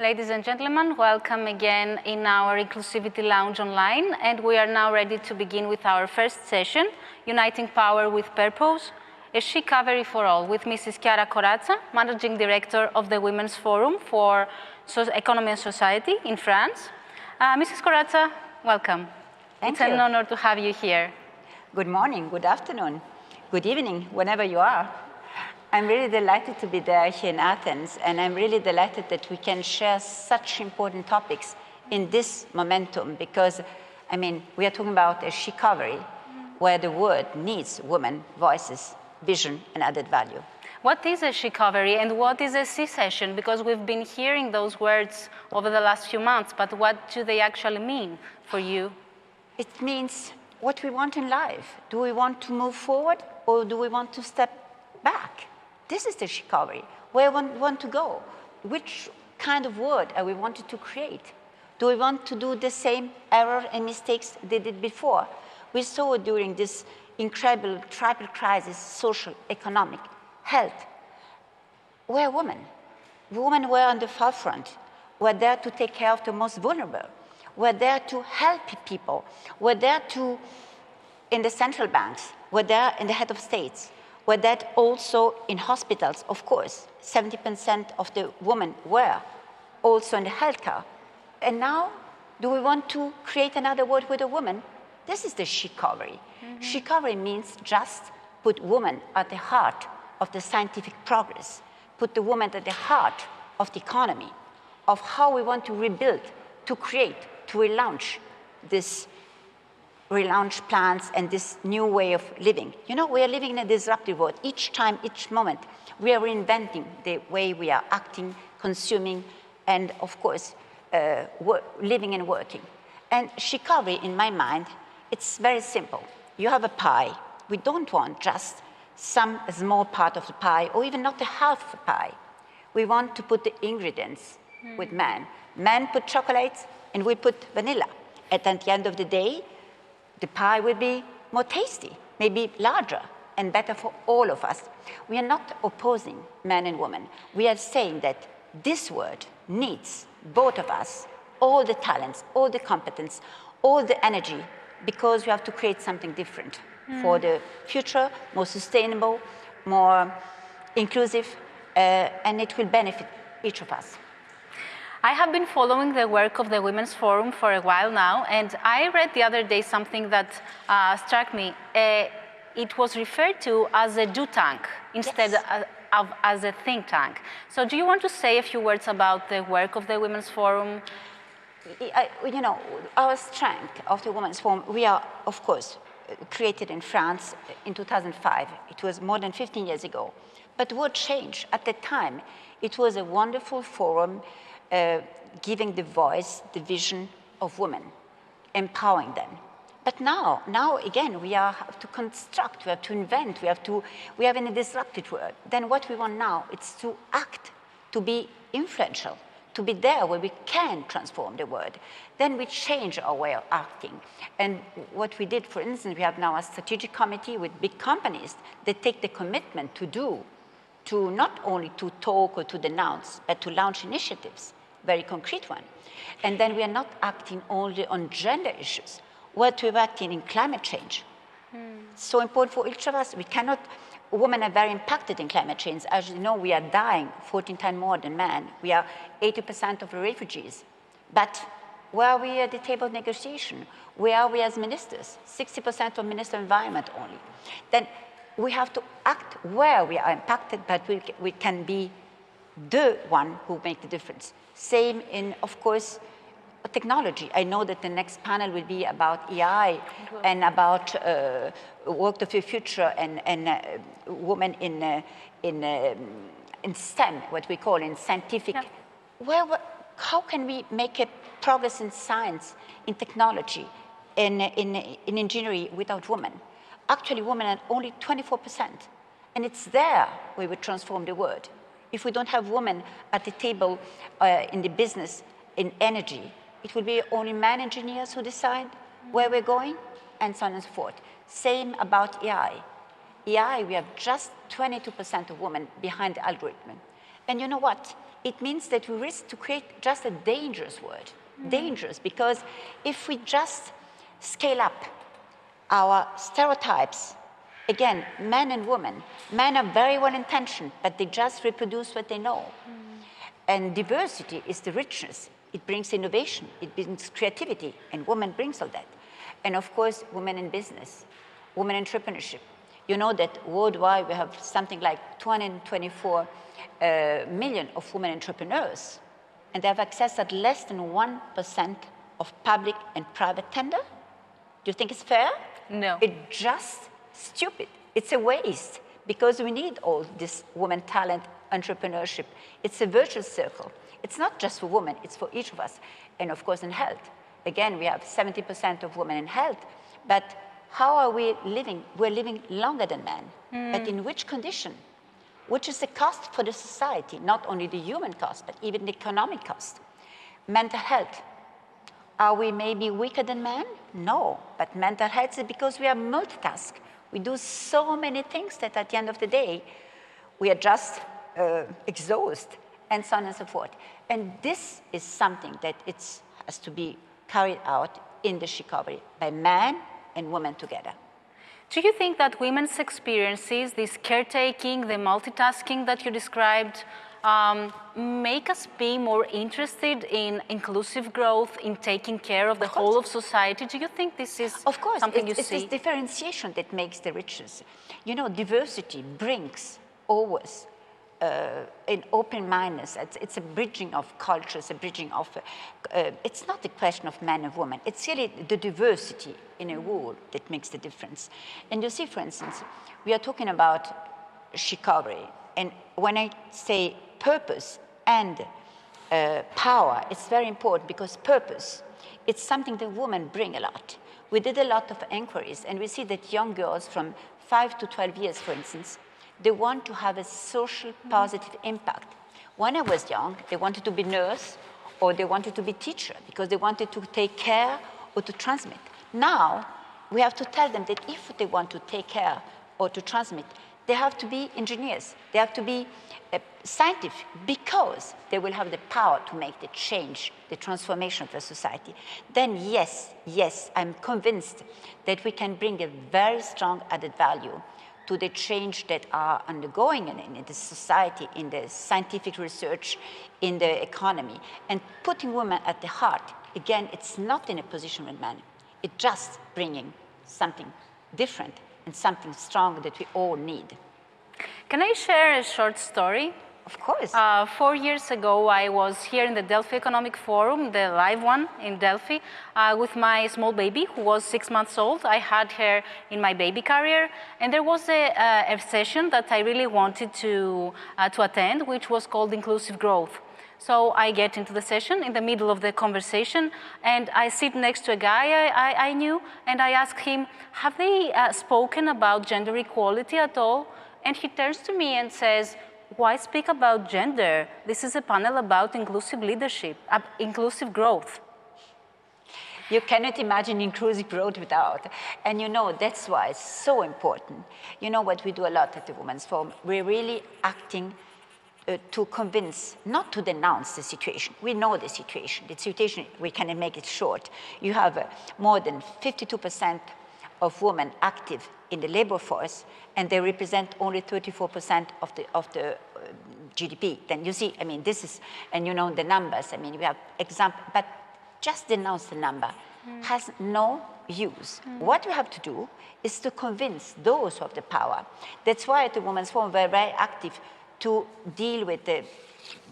Ladies and gentlemen, welcome again in our Inclusivity Lounge online, and we are now ready to begin with our first session, Uniting Power with Purpose, a She-Covery for All, with Mrs. Chiara Corazza, Managing Director of the Women's Forum for Economy and Society in France. Mrs. Corazza, welcome. Thank you. It's an honor to have you here. Good morning, good afternoon, good evening, whenever you are. I'm really delighted to be there here in Athens, and I'm really delighted that we can share such important topics in this momentum because, I mean, we are talking about a She-Covery where the world needs women, voices, vision, and added value. What is a She-Covery and what is a C-session? Because we've been hearing those words over the last few months, but what do they actually mean for you? It means what we want in life. Do we want to move forward or do we want to step back? This is the She-Covery. Where we want to go? Which kind of world are we wanting to create? Do we want to do the same error and mistakes they did before? We saw during this incredible triple crisis, social, economic, health, where women. Women were on the forefront, were there to take care of the most vulnerable, were there to help people, were there to, in the central banks, were there in the head of states, were that also in hospitals, of course. 70% of the women were also in the healthcare. And now, do we want to create another world with a woman? This is the She-Covery. She-Covery means just put women at the heart of the scientific progress, put the woman at the heart of the economy, of how we want to rebuild, to create, to relaunch this relaunch plans and this new way of living. You know, we are living in a disruptive world. Each time, each moment, we are reinventing the way we are acting, consuming, and of course, living and working. And She-Covery, in my mind, it's very simple. You have a pie. We don't want just some small part of the pie, or even not the half of the pie. We want to put the ingredients with men. Men put chocolates, and we put vanilla. And at the end of the day, the pie will be more tasty, maybe larger and better for all of us. We are not opposing men and women. We are saying that this world needs both of us, all the talents, all the competence, all the energy, because we have to create something different for the future, more sustainable, more inclusive, and it will benefit each of us. I have been following the work of the Women's Forum for a while now, and I read the other day something that struck me. It was referred to as a do tank instead of as a think tank. So do you want to say a few words about the work of the Women's Forum? You know, our strength of the Women's Forum, we are, of course, created in France in 2005. It was more than 15 years ago. But what changed? At the time, it was a wonderful forum giving the voice, the vision of women, empowering them. But now again, we have to construct, we have to invent, we have in a disrupted world. Then what we want now is to act, to be influential, to be there where we can transform the world. Then we change our way of acting. And what we did, for instance, we have now a strategic committee with big companies that take the commitment to do, to not only to talk or to denounce, but to launch initiatives, very concrete one. And then we are not acting only on gender issues. What we're acting in climate change. So important for each of us. We cannot, women are very impacted in climate change. As you know, we are dying 14 times more than men. We are 80% of the refugees. But where are we at the table of negotiation? Where are we as ministers? 60% of Minister of Environment only. Then we have to act where we are impacted, but we can be the one who make the difference. Same in, of course, technology. I know that the next panel will be about AI and about work of the future and women in STEM, what we call in scientific. Yeah. How can we make a progress in science, in technology, in engineering without women? Actually, women are only 24%. And it's there we would transform the world. If we don't have women at the table in the business, in energy, it will be only men engineers who decide where we're going, and so on and so forth. Same about AI. AI, we have just 22% of women behind the algorithm. And you know what? it means that we risk to create just a dangerous world. Dangerous, because if we just scale up our stereotypes, again, men and women, men are very well intentioned, but they just reproduce what they know. And diversity is the richness. It brings innovation, it brings creativity, and women brings all that. And of course, women in business, women entrepreneurship. You know that worldwide we have something like 224 million of women entrepreneurs, and they have access at less than 1% of public and private tender. Do you think it's fair? No. It's just stupid. It's a waste, because we need all this women talent, entrepreneurship. It's a virtuous circle. It's not just for women, it's for each of us. And of course in health. Again, we have 70% of women in health, but how are we living? We're living longer than men, but in which condition? Which is the cost for the society, not only the human cost, but even the economic cost. Mental health. Are we maybe weaker than men? No, but mental health is because we are multitask. We do so many things that at the end of the day, we are just exhausted, and so on and so forth. And this is something that has to be carried out in the She-Covery by men and women together. Do you think that women's experiences, this caretaking, the multitasking that you described, make us be more interested in inclusive growth, in taking care of the whole of society? Do you think this is something you see? It's this differentiation that makes the richness. You know, diversity brings always an open-mindedness. It's a bridging of cultures, a bridging of... it's not a question of man and woman. It's really the diversity in a world that makes the difference. And you see, for instance, we are talking about She-Covery. And when I say purpose and power, it's very important, because purpose, it's something that women bring a lot. We did a lot of inquiries, and we see that young girls from 5 to 12 years, for instance, they want to have a social positive impact. When I was young, they wanted to be nurse or they wanted to be teacher because they wanted to take care or to transmit. Now, we have to tell them that if they want to take care or to transmit, they have to be engineers. They have to be scientific, because they will have the power to make the change, the transformation of the society. Then yes, I'm convinced that we can bring a very strong added value to the change that are undergoing in the society, in the scientific research, in the economy. And putting women at the heart, again, it's not in a position with men. It's just bringing something different and something strong that we all need. Can I share a short story? Of course. 4 years ago, I was here in the Delphi Economic Forum, the live one in Delphi, with my small baby who was 6 months old. I had her in my baby carrier, and there was a session that I really wanted to attend, which was called Inclusive Growth. So I get into the session in the middle of the conversation, and I sit next to a guy I knew, and I ask him, have they spoken about gender equality at all? And he turns to me and says, why speak about gender? This is a panel about inclusive leadership, inclusive growth. You cannot imagine inclusive growth without. And you know, that's why it's so important. You know what we do a lot at the Women's Forum? We're really acting to convince, not to denounce the situation. We know the situation. The situation, we can make it short. You have more than 52% of women active in the labor force, and they represent only 34% of the GDP. Then you see, I mean, this is, and you know the numbers. I mean, we have example, but just denounce the number has no use. What we have to do is to convince those who have the power. That's why at the Women's Forum we're very active to deal with the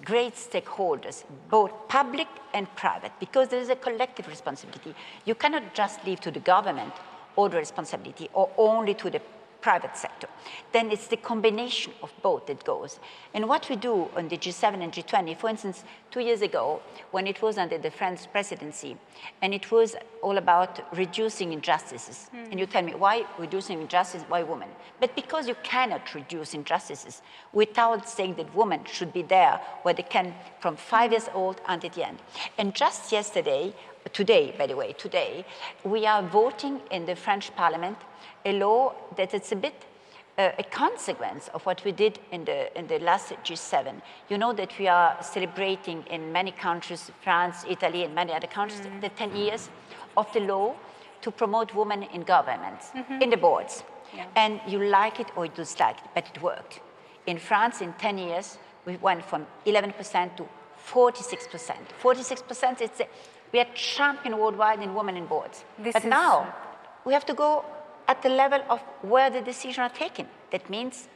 great stakeholders, both public and private, because there is a collective responsibility. You cannot just leave to the government all the responsibility or only to the private sector. Then it's the combination of both that goes. And what we do on the G7 and G20, for instance, 2 years ago, when it was under the French presidency, and it was all about reducing injustices. And you tell me, why reducing injustice, why women? But because you cannot reduce injustices without saying that women should be there where they can from 5 years old until the end. And just today, by the way, we are voting in the French Parliament a law that it's a bit a consequence of what we did in the last G7. You know that we are celebrating in many countries, France, Italy, and many other countries, the 10 years of the law to promote women in governments, in the boards. Yeah. And you like it or you dislike it, but it worked. In France, in 10 years, we went from 11% to 46%. 46%, we are champion worldwide in women in boards. But now, we have to go at the level of where the decisions are taken. That means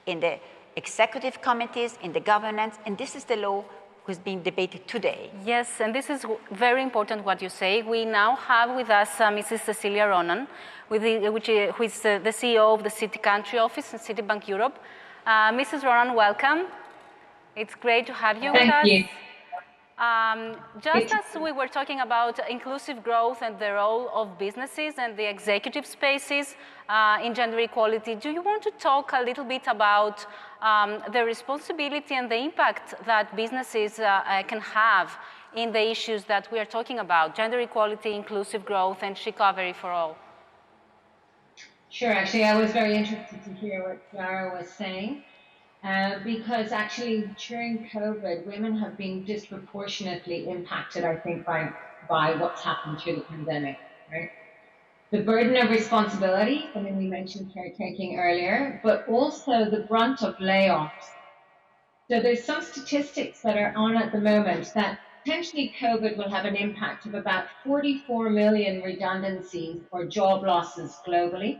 in the executive committees, in the governance, and this is the law who's being debated today. Yes, and this is very important what you say. We now have with us Mrs. Cecilia Ronan, who is the CEO of the Citi Country Office in Citibank Europe. Mrs. Ronan, welcome. It's great to have you with us. Thank you. Just as we were talking about inclusive growth and the role of businesses and the executive spaces in gender equality, do you want to talk a little bit about the responsibility and the impact that businesses can have in the issues that we are talking about, gender equality, inclusive growth, and She-Covery for all? Sure, actually, I was very interested to hear what Chiara was saying. Because actually during COVID, women have been disproportionately impacted, I think, by what's happened through the pandemic, right? The burden of responsibility, something we mentioned caretaking earlier, but also the brunt of layoffs. So there's some statistics that are on at the moment that potentially COVID will have an impact of about 44 million redundancies or job losses globally,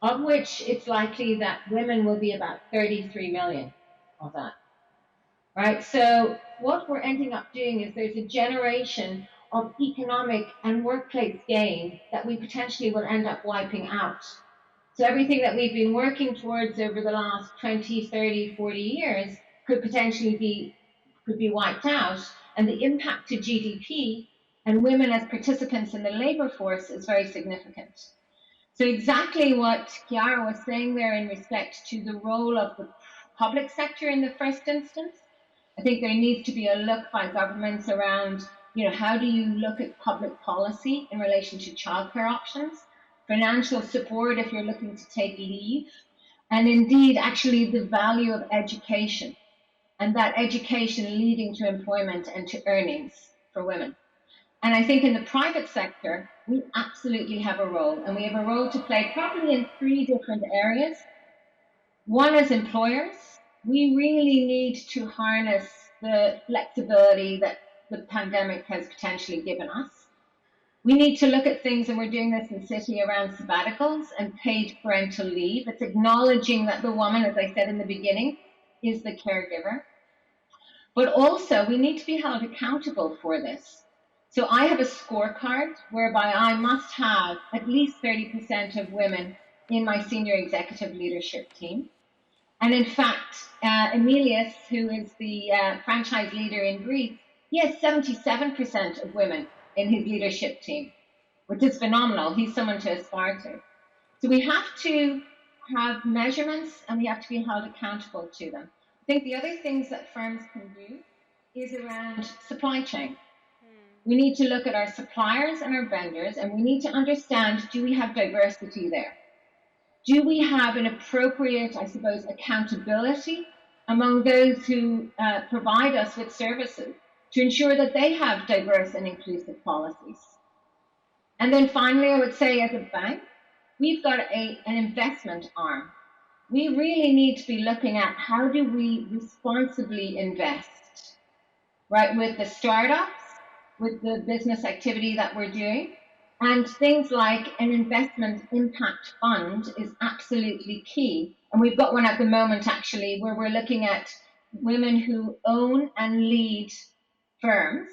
of which it's likely that women will be about 33 million of that, right? So what we're ending up doing is there's a generation of economic and workplace gain that we potentially will end up wiping out. So everything that we've been working towards over the last 20, 30, 40 years could potentially be wiped out, and the impact to GDP and women as participants in the labor force is very significant. So exactly what Chiara was saying there in respect to the role of the public sector in the first instance, I think there needs to be a look by governments around, how do you look at public policy in relation to childcare options, financial support if you're looking to take leave, and indeed actually the value of education, and that education leading to employment and to earnings for women. And I think in the private sector, we absolutely have a role, and we have a role to play probably in 3 different areas. One, as employers, we really need to harness the flexibility that the pandemic has potentially given us. We need to look at things, and we're doing this in Citi around sabbaticals and paid parental leave. It's acknowledging that the woman, as I said in the beginning, is the caregiver. But also, we need to be held accountable for this. So I have a scorecard whereby I must have at least 30% of women in my senior executive leadership team. And in fact, Emilius, who is the franchise leader in Greece, he has 77% of women in his leadership team, which is phenomenal. He's someone to aspire to. So we have to have measurements, and we have to be held accountable to them. I think the other things that firms can do is around supply chain. We need to look at our suppliers and our vendors, and we need to understand, do we have diversity there? Do we have an appropriate, I suppose, accountability among those who provide us with services to ensure that they have diverse and inclusive policies? And then finally, I would say as a bank, we've got an investment arm. We really need to be looking at how do we responsibly invest, right, with the startups, with the business activity that we're doing. And things like an investment impact fund is absolutely key. And we've got one at the moment, actually, where we're looking at women who own and lead firms,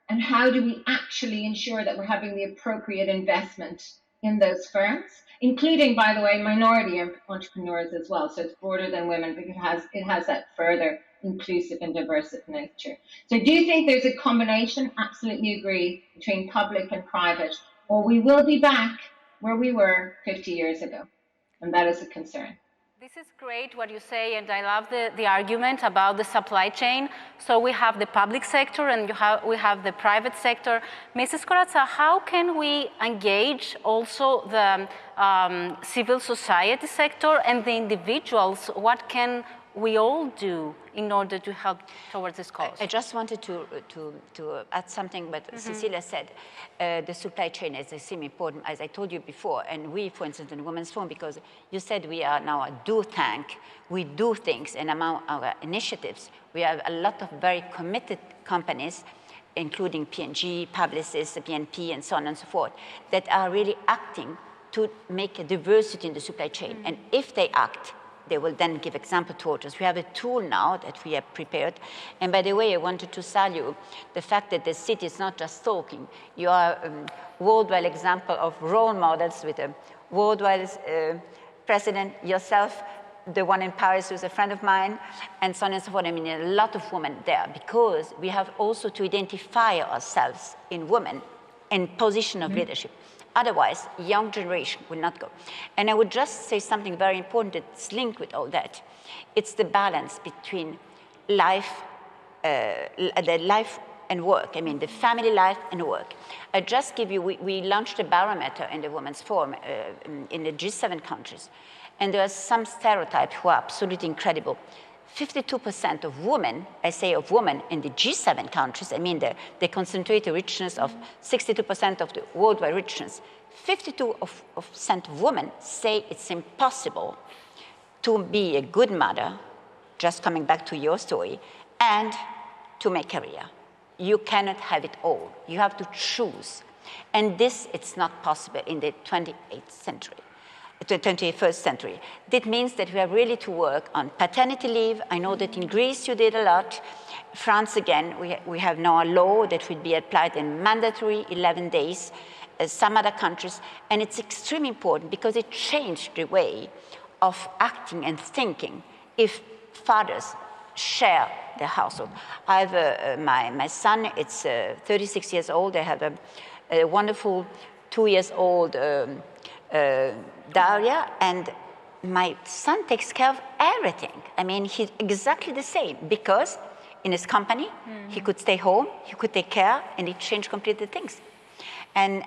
and how do we actually ensure that we're having the appropriate investment in those firms, including, by the way, minority entrepreneurs as well. So it's broader than women, because it has that further inclusive and diverse nature. So I do think there's a combination, absolutely agree, between public and private, or we will be back where we were 50 years ago. And that is a concern. This is great what you say, and I love the argument about the supply chain. So we have the public sector and we have the private sector. Mrs. Corazza, how can we engage also the civil society sector and the individuals? What can we all do in order to help towards this cause? I just wanted to add something what Cecilia said. The supply chain is extremely important, as I told you before. And we, for instance, in the Women's Forum, because you said we are now a do tank, we do things, and among our initiatives, we have a lot of very committed companies, including P&G, Publicis, BNP, and so on and so forth, that are really acting to make a diversity in the supply chain. And if they act, they will then give example to others. We have a tool now that we have prepared. And by the way, I wanted to salute the fact that the city is not just talking. You are a worldwide example of role models with a worldwide president, yourself, the one in Paris who's a friend of mine, and so on and so forth. I mean, a lot of women there, because we have also to identify ourselves in women in position of leadership. Otherwise, young generation will not go. And I would just say something very important that's linked with all that. It's the balance between life, the life and work. I mean, the family life and work. I just give you, we launched a barometer in the Women's Forum in the G7 countries. And there are some stereotypes who are absolutely incredible. 52% of women, I say of women in the G7 countries, I mean the concentrated richness of 62% of the worldwide richness, 52% of women say it's impossible to be a good mother, just coming back to your story, and to make a career. You cannot have it all. You have to choose. And this, it's not possible in the 28th century. The 21st century. That means that we have really to work on paternity leave. I know that in Greece you did a lot. France, again, we have now a law that will be applied in mandatory 11 days, as some other countries. And it's extremely important because it changed the way of acting and thinking if fathers share the household. I have my son, it's 36 years old. I have a wonderful 2-year-old Daria, and my son takes care of everything. I mean, he's exactly the same, because in his company, he could stay home, he could take care, and it changed completely things. And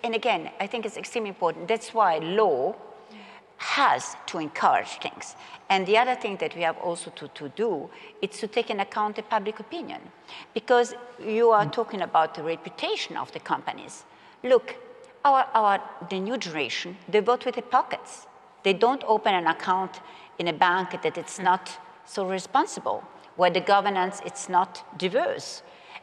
again, I think it's extremely important. That's why law has to encourage things. And the other thing that we have also to do is to take into account the public opinion, because you are talking about the reputation of the companies. Look, the new generation, they vote with their pockets. They don't open an account in a bank that it's not so responsible, where the governance it's not diverse.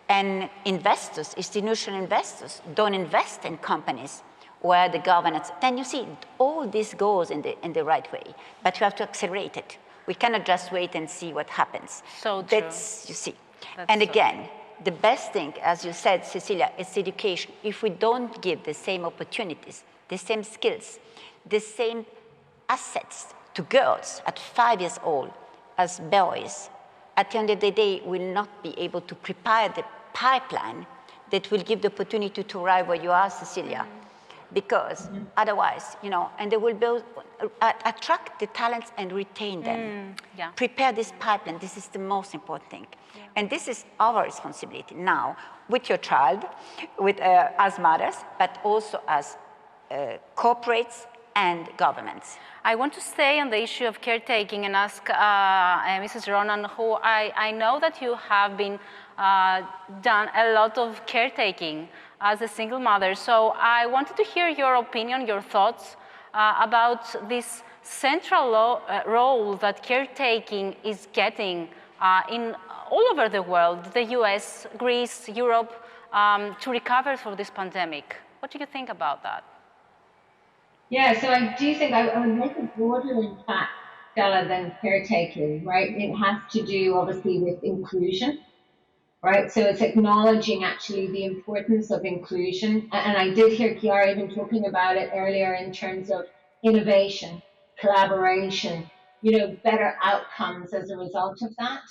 And investors, institutional investors, don't invest in companies where the governance, then you see, all this goes in the right way. But you have to accelerate it. We cannot just wait and see what happens. So true. That's, you see. And again, the best thing, as you said, Cecilia, is education. If we don't give the same opportunities, the same skills, the same assets to girls at 5 years old as boys, at the end of the day, we'll not be able to prepare the pipeline that will give the opportunity to arrive where you are, Cecilia. Because otherwise, you know, and they will build, attract the talents and retain them. Prepare this pipeline. This is the most important thing. And this is our responsibility now with your child, with as mothers, but also as corporates and governments. I want to stay on the issue of caretaking and ask Mrs. Ronan, who I know that you have been done a lot of caretaking as a single mother. So I wanted to hear your opinion, your thoughts about this central role that caretaking is getting in all over the world, the US, Greece, Europe, to recover from this pandemic. What do you think about that? Yeah, so I do think I would make it broader, in fact, Stella, than caretaking, right? It has to do, obviously, with inclusion, right? So it's acknowledging, actually, the importance of inclusion. And I did hear Chiara even talking about it earlier in terms of innovation, collaboration, you know, better outcomes as a result of that.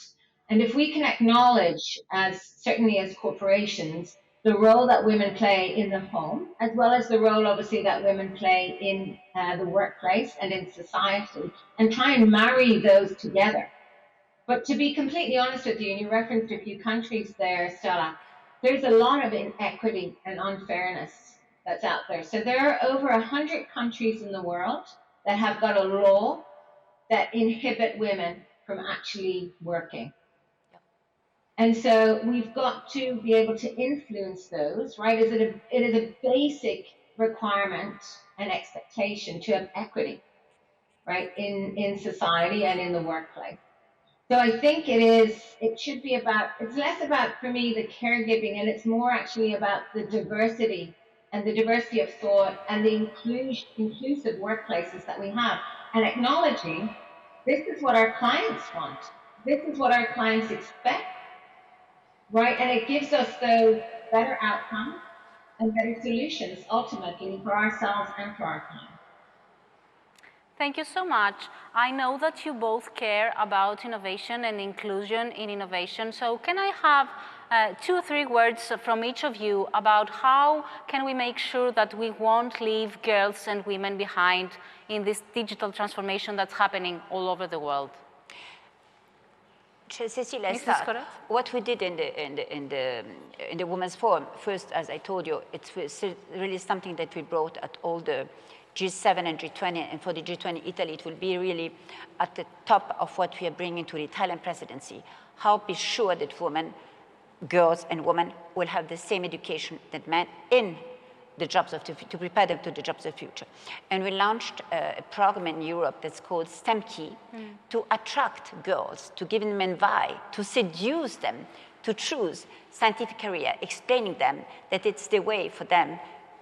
And if we can acknowledge, as certainly as corporations, the role that women play in the home, as well as the role, obviously, that women play in the workplace and in society, and try and marry those together. But to be completely honest with you, and you referenced a few countries there, Stella, there's a lot of inequity and unfairness that's out there. So there are over 100 countries in the world that have got a law that inhibit women from actually working. And so we've got to be able to influence those, right? It is a basic requirement and expectation to have equity, right, in society and in the workplace. So I think it should be about, it's less about, for me, the caregiving, and it's more actually about the diversity and the diversity of thought and the inclusive workplaces that we have, and acknowledging this is what our clients want. This is what our clients expect, right? And it gives us those better outcomes and better solutions, ultimately, for ourselves and for our clients. Thank you so much. I know that you both care about innovation and inclusion in innovation. So can I have 2 or 3 words from each of you about how can we make sure that we won't leave girls and women behind in this digital transformation that's happening all over the world? Cecilia, what we did in the Women's Forum, first, as I told you, it's really something that we brought at all the G7 and G20, and for the G20 Italy, it will be really at the top of what we are bringing to the Italian presidency. How be sure that women, girls and women will have the same education that men in the jobs of the future, to prepare them to the jobs of the future. And we launched a program in Europe that's called STEM Key to attract girls, to give them advice, to seduce them, to choose scientific career, explaining them that it's the way for them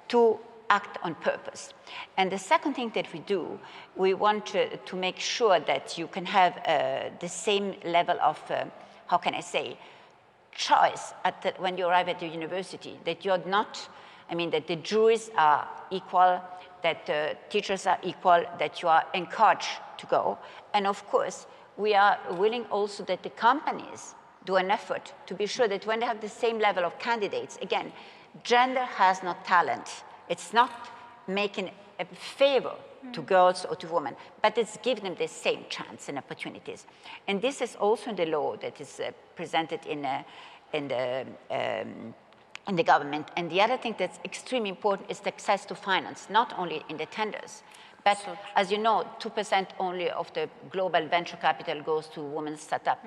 to act on purpose. And the second thing that we do, we want to make sure that you can have the same level of, how can I say, choice when you arrive at the university, that you're not, that the juries are equal, that the teachers are equal, that you are encouraged to go. And of course, we are willing also that the companies do an effort to be sure that when they have the same level of candidates, again, gender has no talent. It's not making a favor to girls or to women, but it's giving them the same chance and opportunities. And this is also in the law that is presented in the government. And the other thing that's extremely important is the access to finance, not only in the tenders, but as you know, 2% only of the global venture capital goes to women startup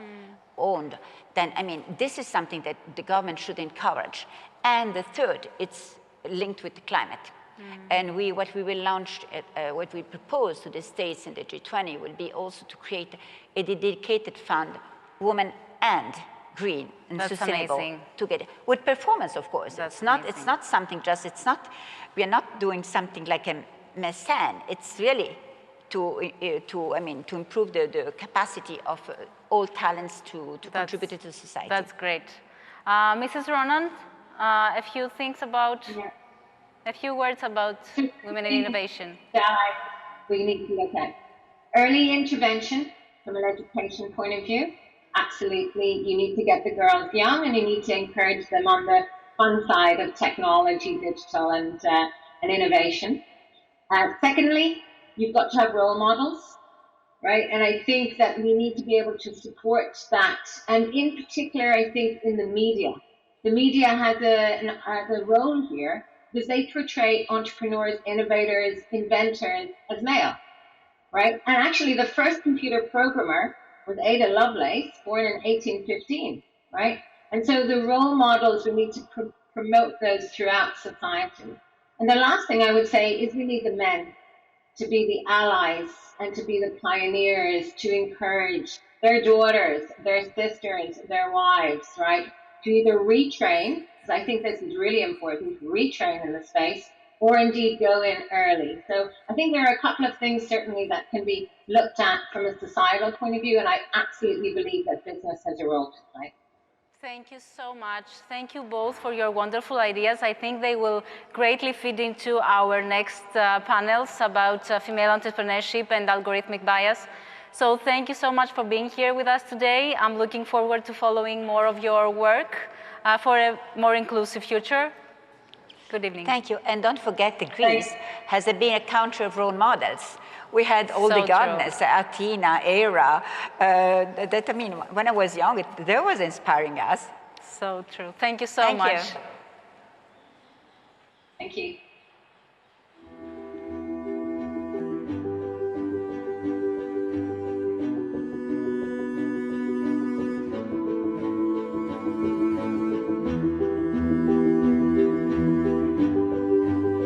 owned. Then, this is something that the government should encourage. And the third, it's linked with the climate. And what we will launch, what we propose to the states in the G20 will be also to create a dedicated fund, women and green and sustainable together, with performance, of course. It's not something just, we are not doing something like a mécène. It's really to improve the capacity of all talents to contribute to society. That's great. Mrs. Ronan, a few things about, a few words about women in innovation. We need to look at early intervention from an education point of view. Absolutely, you need to get the girls young, and you need to encourage them on the fun side of technology, digital, and innovation. Secondly, you've got to have role models, right? And I think that we need to be able to support that. And in particular, I think in the media. The media has a role here because they portray entrepreneurs, innovators, inventors as male, right? And actually, the first computer programmer was Ada Lovelace, born in 1815, right? And so the role models, we need to promote those throughout society. And the last thing I would say is we need the men to be the allies and to be the pioneers, to encourage their daughters, their sisters, their wives, right? To either retrain, because I think this is really important, retrain in the space, or indeed go in early. So I think there are a couple of things certainly that can be looked at from a societal point of view, and I absolutely believe that business has a role to play. Thank you so much. Thank you both for your wonderful ideas. I think they will greatly feed into our next panels about female entrepreneurship and algorithmic bias. So thank you so much for being here with us today. I'm looking forward to following more of your work for a more inclusive future. Good evening. Thank you. And don't forget that Greece has been a country of role models. We had all the gardeners, Athena, Era, that, I mean, when I was young, that was inspiring us. So true. Thank you so much. Thank you. Thank you.